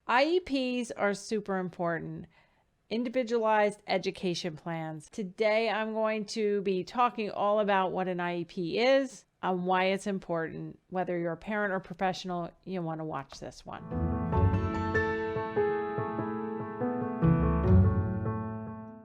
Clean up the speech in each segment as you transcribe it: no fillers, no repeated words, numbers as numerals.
IEPs are super important. Individualized education plans. Today, I'm going to be talking all about what an IEP is and why it's important. Whether you're a parent or professional, you want to watch this one.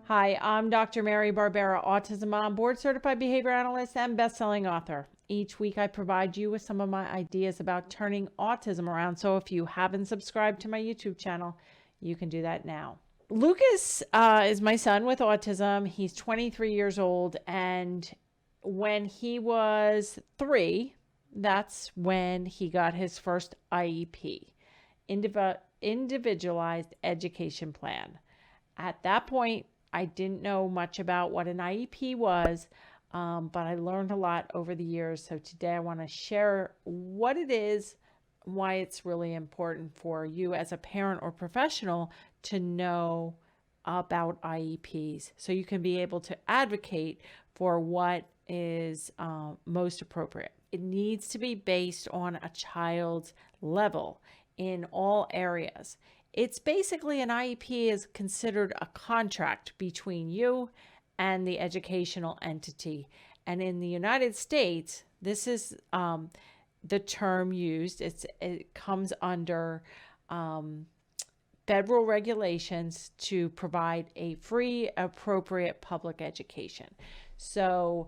Hi, I'm Dr. Mary Barbera, Autism Mom, board certified behavior analyst and best-selling author. Each week I provide you with some of my ideas about turning autism around. So if you haven't subscribed to my YouTube channel, you can do that now. Lucas is my son with autism. He's 23 years old, and when he was 3, that's when he got his first IEP, Individualized Education Plan. At that point, I didn't know much about what an IEP was, but I learned a lot over the years. So today I want to share what it is, why it's really important for you as a parent or professional to know about IEPs so you can be able to advocate for what is most appropriate. It needs to be based on a child's level in all areas. It's basically an IEP is considered a contract between you and the educational entity. And in the United States, this is the term used. It comes under federal regulations to provide a free, appropriate public education. So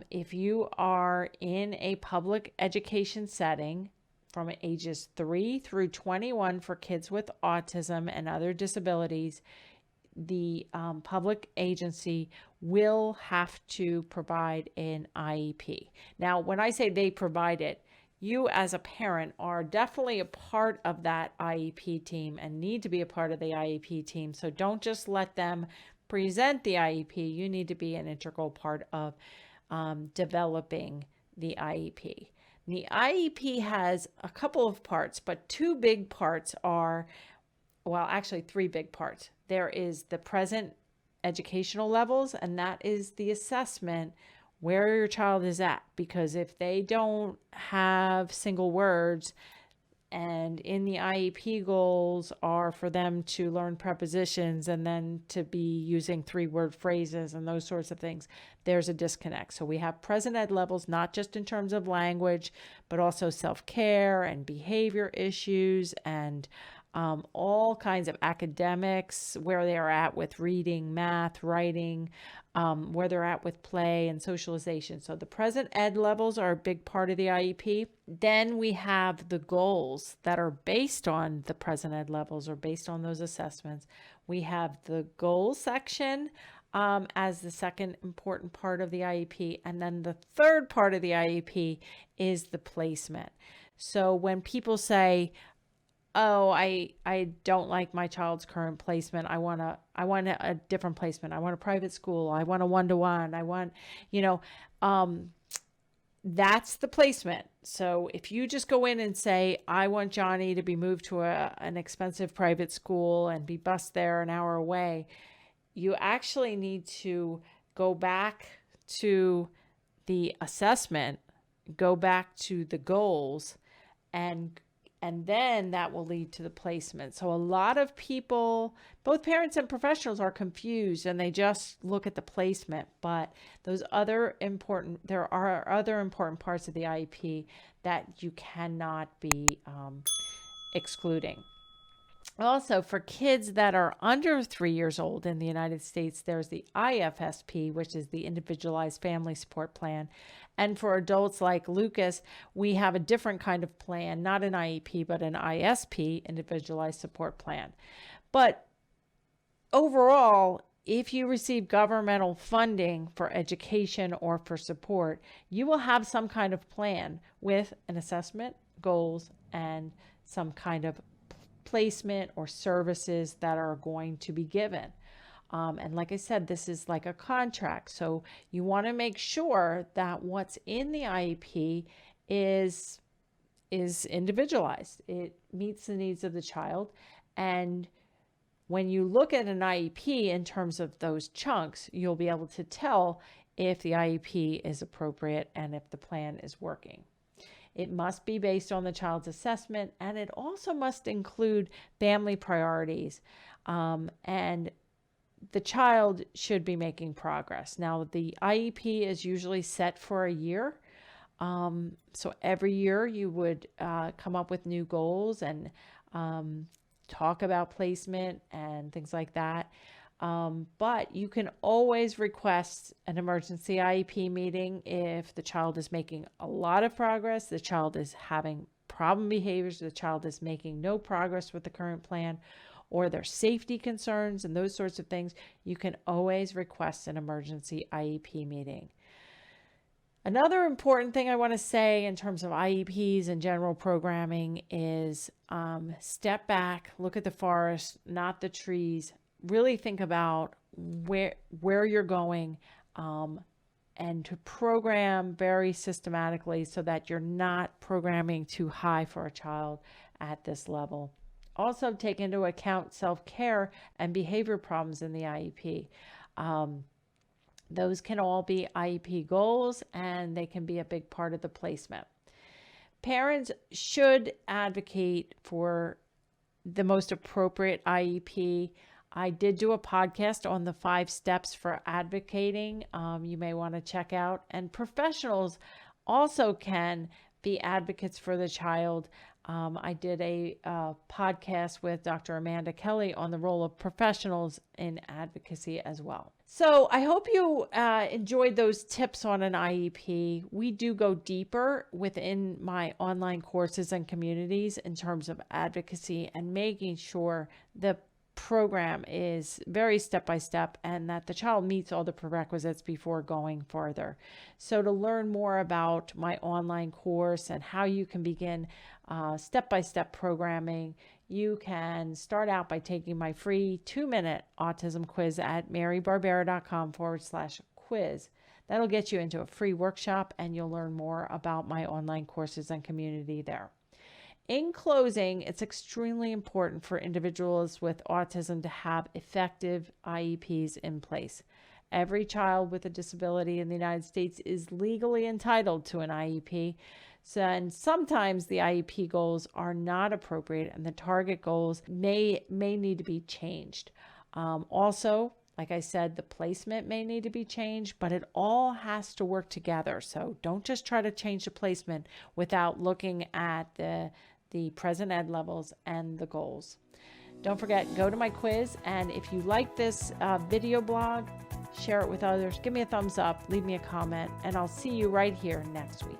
if you are in a public education setting from ages 3 through 21 for kids with autism and other disabilities, the public agency will have to provide an IEP. Now, when I say they provide it, you as a parent are definitely a part of that IEP team and need to be a part of the IEP team. So don't just let them present the IEP. You need to be an integral part of developing the IEP. The IEP has a couple of parts, but 2 big parts are, well, actually 3 big parts. There is the present educational levels, and that is the assessment where your child is at. Because if they don't have single words, and in the IEP goals are for them to learn prepositions and then to be using 3-word phrases and those sorts of things, there's a disconnect. So we have present ed levels, not just in terms of language, but also self-care and behavior issues and all kinds of academics, where they're at with reading, math, writing, where they're at with play and socialization. So the present ed levels are a big part of the IEP. Then we have the goals that are based on the present ed levels or based on those assessments. We have the goal section as the second important part of the IEP. And then the third part of the IEP is the placement. So when people say, oh, I don't like my child's current placement. I want a different placement. I want a private school. I want a 1-to-1. I want, that's the placement. So if you just go in and say, I want Johnny to be moved to an expensive private school and be bused there an hour away, you actually need to go back to the assessment, go back to the goals, and then that will lead to the placement. So a lot of people, both parents and professionals, are confused and they just look at the placement. But there are other important parts of the IEP that you cannot be excluding. Also, for kids that are under 3 years old in the United States, there's the IFSP, which is the Individualized Family Support Plan. And for adults like Lucas, we have a different kind of plan, not an IEP, but an ISP, Individualized Support Plan. But overall, if you receive governmental funding for education or for support, you will have some kind of plan with an assessment, goals, and some kind of placement or services that are going to be given. And like I said, this is like a contract. So you want to make sure that what's in the IEP is individualized. It meets the needs of the child. And when you look at an IEP in terms of those chunks, you'll be able to tell if the IEP is appropriate and if the plan is working. It must be based on the child's assessment, and it also must include family priorities. And the child should be making progress. Now, the IEP is usually set for a year. So every year you would come up with new goals and talk about placement and things like that. But you can always request an emergency IEP meeting if the child is making a lot of progress, the child is having problem behaviors, the child is making no progress with the current plan, or there's safety concerns and those sorts of things. You can always request an emergency IEP meeting. Another important thing I want to say in terms of IEPs and general programming is step back, look at the forest, not the trees. Really think about where you're going, and to program very systematically so that you're not programming too high for a child at this level. Also take into account self-care and behavior problems in the IEP. Those can all be IEP goals, and they can be a big part of the placement. Parents should advocate for the most appropriate IEP. I did do a podcast on the 5 steps for advocating. You may want to check out. And professionals also can be advocates for the child. I did a podcast with Dr. Amanda Kelly on the role of professionals in advocacy as well. So I hope you enjoyed those tips on an IEP. We do go deeper within my online courses and communities in terms of advocacy and making sure the program is very step-by-step and that the child meets all the prerequisites before going further. So to learn more about my online course and how you can begin step-by-step programming, you can start out by taking my free 2-minute autism quiz at marybarbera.com/quiz. That'll get you into a free workshop, and you'll learn more about my online courses and community there. In closing, it's extremely important for individuals with autism to have effective IEPs in place. Every child with a disability in the United States is legally entitled to an IEP. And sometimes the IEP goals are not appropriate, and the target goals may need to be changed. Also, like I said, the placement may need to be changed, but it all has to work together. So don't just try to change the placement without looking at the present ed levels and the goals. Don't forget, go to my quiz, and if you like this video blog, share it with others, give me a thumbs up, leave me a comment, and I'll see you right here next week.